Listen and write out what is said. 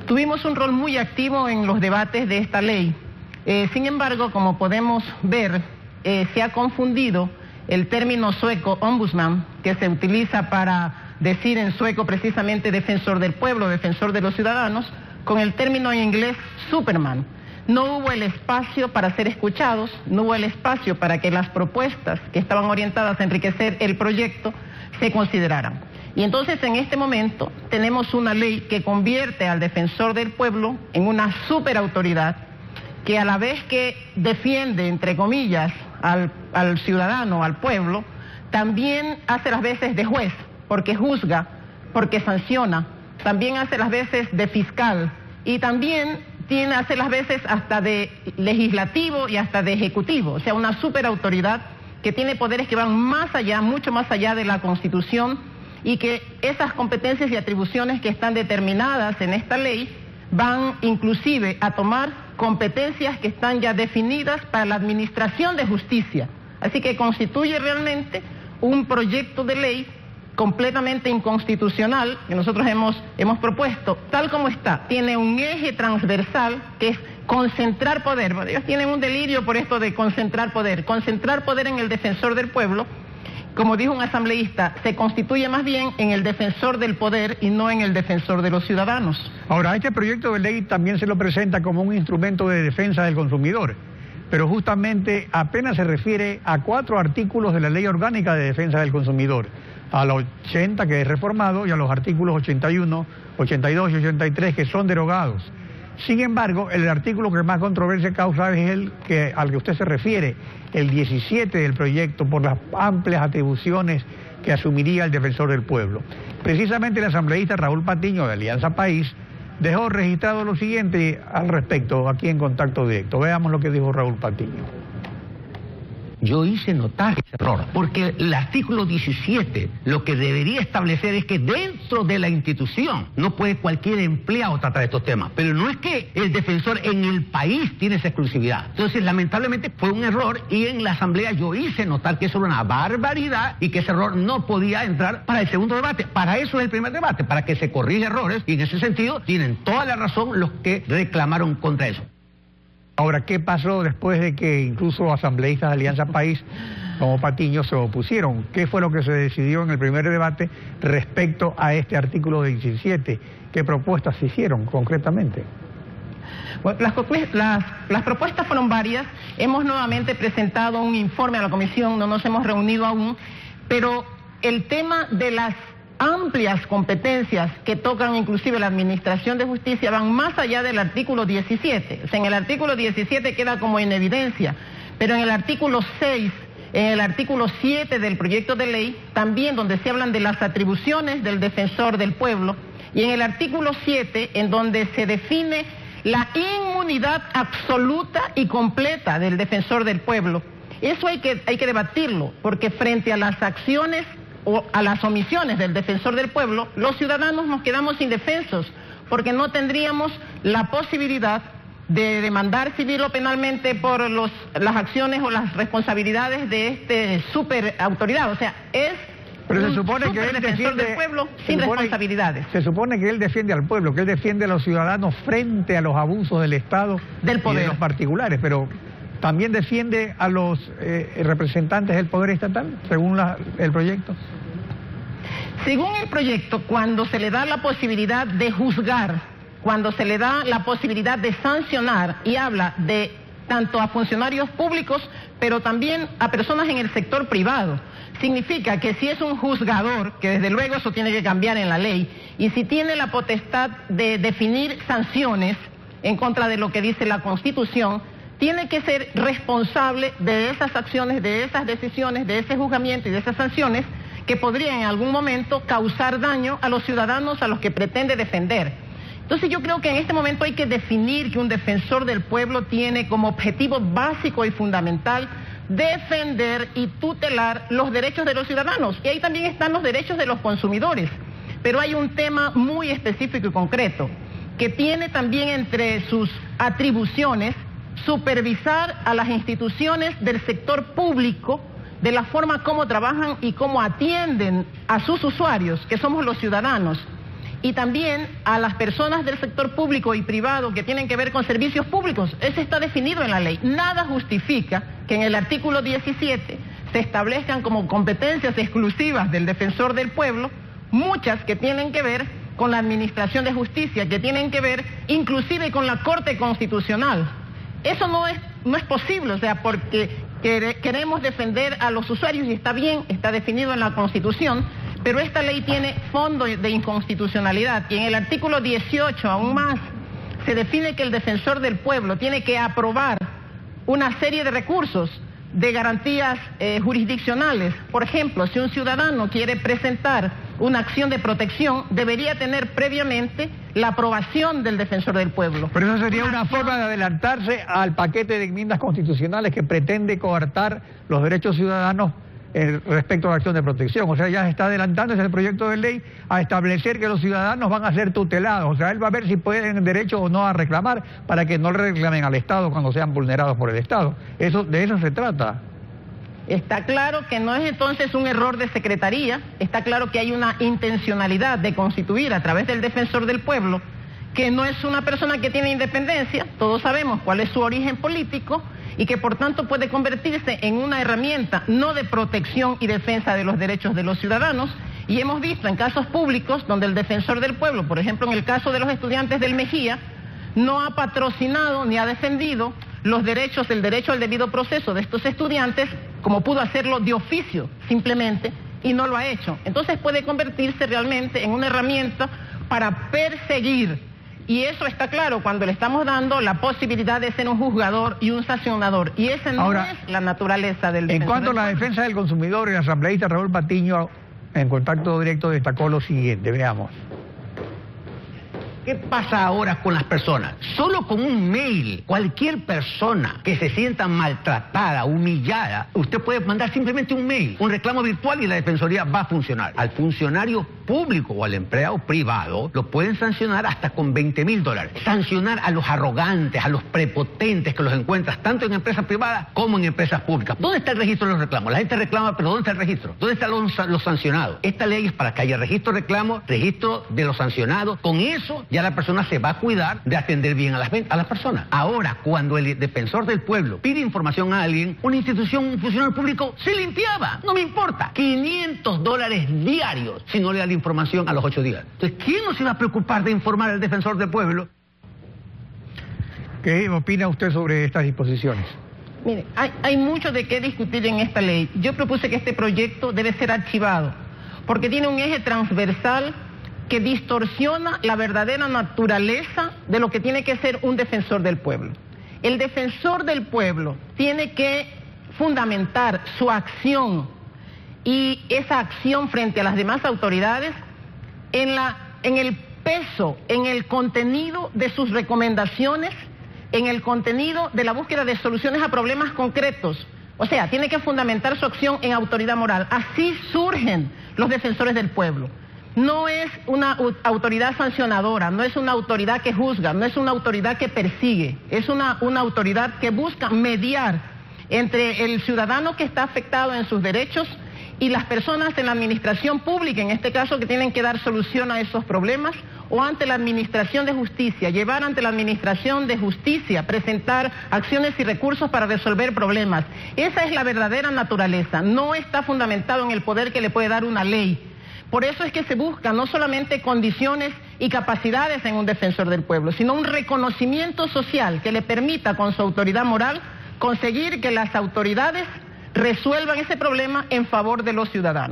tuvimos un rol muy activo en los debates de esta ley. Sin embargo, como podemos ver, se ha confundido el término sueco ombudsman, que se utiliza para decir en sueco precisamente defensor del pueblo, defensor de los ciudadanos, con el término en inglés Superman. No hubo el espacio para ser escuchados, no hubo el espacio para que las propuestas que estaban orientadas a enriquecer el proyecto se consideraran. Y entonces en este momento tenemos una ley que convierte al defensor del pueblo en una superautoridad que a la vez que defiende, entre comillas, al ciudadano, al pueblo, también hace las veces de juez, porque juzga, porque sanciona, también hace las veces de fiscal y también hace las veces hasta de legislativo y hasta de ejecutivo, o sea, una superautoridad que tiene poderes que van más allá, mucho más allá de la Constitución, y que esas competencias y atribuciones que están determinadas en esta ley van inclusive a tomar competencias que están ya definidas para la administración de justicia. Así que constituye realmente un proyecto de ley completamente inconstitucional que nosotros hemos propuesto, tal como está. Tiene un eje transversal que es concentrar poder. Bueno, ellos tienen un delirio por esto de concentrar poder en el defensor del pueblo. Como dijo un asambleísta, se constituye más bien en el defensor del poder y no en el defensor de los ciudadanos. Ahora, este proyecto de ley también se lo presenta como un instrumento de defensa del consumidor, pero justamente apenas se refiere a 4 artículos de la Ley Orgánica de Defensa del Consumidor, a la 80 que es reformado y a los artículos 81, 82 y 83 que son derogados. Sin embargo, el artículo que más controversia causa es al que usted se refiere, el 17 del proyecto, por las amplias atribuciones que asumiría el defensor del pueblo. Precisamente el asambleísta Raúl Patiño de Alianza País dejó registrado lo siguiente al respecto aquí en Contacto Directo. Veamos lo que dijo Raúl Patiño. Yo hice notar ese error, porque el artículo 17 lo que debería establecer es que dentro de la institución no puede cualquier empleado tratar estos temas, pero no es que el defensor en el país tiene esa exclusividad. Entonces, lamentablemente fue un error y en la asamblea yo hice notar que eso era una barbaridad y que ese error no podía entrar para el segundo debate. Para eso es el primer debate, para que se corrija errores, y en ese sentido tienen toda la razón los que reclamaron contra eso. Ahora, ¿qué pasó después de que incluso asambleístas de Alianza País como Patiño se opusieron? ¿Qué fue lo que se decidió en el primer debate respecto a este artículo 17? ¿Qué propuestas se hicieron concretamente? Bueno, las propuestas fueron varias. Hemos nuevamente presentado un informe a la comisión, no nos hemos reunido aún, pero el tema de las amplias competencias que tocan inclusive la administración de justicia van más allá del artículo 17. O sea, en el artículo 17 queda como en evidencia, pero en el artículo 6, en el artículo 7 del proyecto de ley, también donde se hablan de las atribuciones del defensor del pueblo, y en el artículo 7, en donde se define la inmunidad absoluta y completa del defensor del pueblo. Eso hay que debatirlo, porque frente a las acciones o a las omisiones del defensor del pueblo, los ciudadanos nos quedamos indefensos, porque no tendríamos la posibilidad de demandar civil o penalmente por las acciones o las responsabilidades de este superautoridad. O sea, es pero se supone que él defiende del pueblo sin responsabilidades. Se supone que él defiende al pueblo, que él defiende a los ciudadanos frente a los abusos del Estado del poder. Y de los particulares, pero también defiende a los representantes del poder estatal, según el proyecto. Según el proyecto, cuando se le da la posibilidad de juzgar, cuando se le da la posibilidad de sancionar, y habla de tanto a funcionarios públicos, pero también a personas en el sector privado, significa que si es un juzgador, que desde luego eso tiene que cambiar en la ley, y si tiene la potestad de definir sanciones en contra de lo que dice la Constitución, tiene que ser responsable de esas acciones, de esas decisiones, de ese juzgamiento y de esas sanciones que podrían en algún momento causar daño a los ciudadanos a los que pretende defender. Entonces yo creo que en este momento hay que definir que un defensor del pueblo tiene como objetivo básico y fundamental defender y tutelar los derechos de los ciudadanos. Y ahí también están los derechos de los consumidores. Pero hay un tema muy específico y concreto, que tiene también entre sus atribuciones supervisar a las instituciones del sector público de la forma como trabajan y cómo atienden a sus usuarios, que somos los ciudadanos. y también a las personas del sector público y privado que tienen que ver con servicios públicos. Eso está definido en la ley. Nada justifica que en el artículo 17 se establezcan como competencias exclusivas del defensor del pueblo muchas que tienen que ver con la administración de justicia, que tienen que ver inclusive con la Corte Constitucional. Eso no es posible, o sea, porque queremos defender a los usuarios y está bien, está definido en la Constitución, pero esta ley tiene fondo de inconstitucionalidad y en el artículo 18 aún más se define que el defensor del pueblo tiene que aprobar una serie de recursos de garantías jurisdiccionales. Por ejemplo, si un ciudadano quiere presentar una acción de protección, debería tener previamente la aprobación del defensor del pueblo. Pero eso sería una forma de adelantarse al paquete de enmiendas constitucionales que pretende coartar los derechos ciudadanos respecto a la acción de protección. O sea, ya se está adelantando ese proyecto de ley a establecer que los ciudadanos van a ser tutelados. O sea, él va a ver si pueden derecho o no a reclamar para que no le reclamen al Estado cuando sean vulnerados por el Estado. De eso se trata. Está claro que no es entonces un error de secretaría, está claro que hay una intencionalidad de constituir a través del defensor del pueblo, que no es una persona que tiene independencia, todos sabemos cuál es su origen político, y que por tanto puede convertirse en una herramienta no de protección y defensa de los derechos de los ciudadanos, y hemos visto en casos públicos donde el defensor del pueblo, por ejemplo en el caso de los estudiantes del Mejía, no ha patrocinado ni ha defendido los derechos, el derecho al debido proceso de estos estudiantes, como pudo hacerlo de oficio simplemente, y no lo ha hecho. Entonces puede convertirse realmente en una herramienta para perseguir, y eso está claro cuando le estamos dando la posibilidad de ser un juzgador y un sancionador, y esa no es la naturaleza del defensor. En cuanto a la defensa del consumidor, el asambleísta Raúl Patiño, en contacto directo, destacó lo siguiente, veamos. ¿Qué pasa ahora con las personas? Solo con un mail, cualquier persona que se sienta maltratada, humillada, usted puede mandar simplemente un mail, un reclamo virtual y la defensoría va a funcionar. Al funcionario público o al empleado privado lo pueden sancionar hasta con $20,000. Sancionar a los arrogantes, a los prepotentes que los encuentras tanto en empresas privadas como en empresas públicas. ¿Dónde está el registro de los reclamos? La gente reclama, pero ¿dónde está el registro? ¿Dónde están los sancionados? Esta ley es para que haya registro de reclamos, registro de los sancionados. Con eso ya la persona se va a cuidar de atender bien a las personas. Ahora, cuando el defensor del pueblo pide información a alguien, una institución, un funcionario público se limpiaba, no me importa. $500 diarios si no le da la información a los 8 días. Entonces, ¿quién no se va a preocupar de informar al defensor del pueblo? ¿Qué opina usted sobre estas disposiciones? Mire, hay mucho de qué discutir en esta ley. Yo propuse que este proyecto debe ser archivado, porque tiene un eje transversal que distorsiona la verdadera naturaleza de lo que tiene que ser un defensor del pueblo. El defensor del pueblo tiene que fundamentar su acción y esa acción frente a las demás autoridades en el peso, en el contenido de sus recomendaciones, en el contenido de la búsqueda de soluciones a problemas concretos. O sea, tiene que fundamentar su acción en autoridad moral. Así surgen los defensores del pueblo. No es una autoridad sancionadora, no es una autoridad que juzga, no es una autoridad que persigue, es una autoridad que busca mediar entre el ciudadano que está afectado en sus derechos y las personas en la administración pública, en este caso, que tienen que dar solución a esos problemas, o ante la administración de justicia, llevar ante la administración de justicia, presentar acciones y recursos para resolver problemas. Esa es la verdadera naturaleza, no está fundamentado en el poder que le puede dar una ley. Por eso es que se busca no solamente condiciones y capacidades en un defensor del pueblo, sino un reconocimiento social que le permita con su autoridad moral conseguir que las autoridades resuelvan ese problema en favor de los ciudadanos.